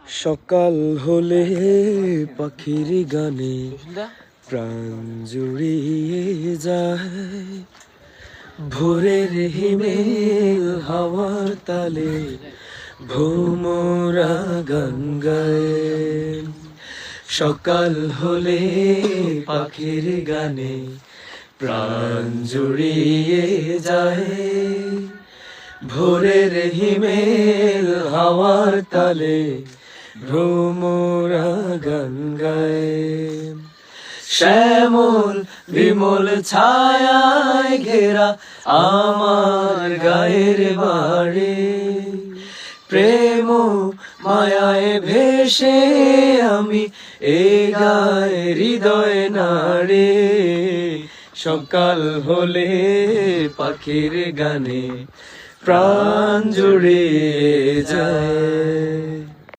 সকাল হলে পাখির গানে প্রাণ জুড়িয়ে যায়, ভোরের হিমেল হাওয়ার তালে ভ্রমরা গান গায়। সকাল হলে পাখির গানে প্রাণ জুড়িয়ে যায়, ভোরের হিমেল হাওয়ার তালে ভ্রমরা গান গায়। শ্যামল বিমল ছায়ায় ঘেরা আমার গায়ের বাড়ি, প্রেম মায়ায় ভেসে আমি এ গায়ে হৃদয় নাড়ে। সকাল হলে পাখির গানে প্রাণ জুড়িয়ে যায়।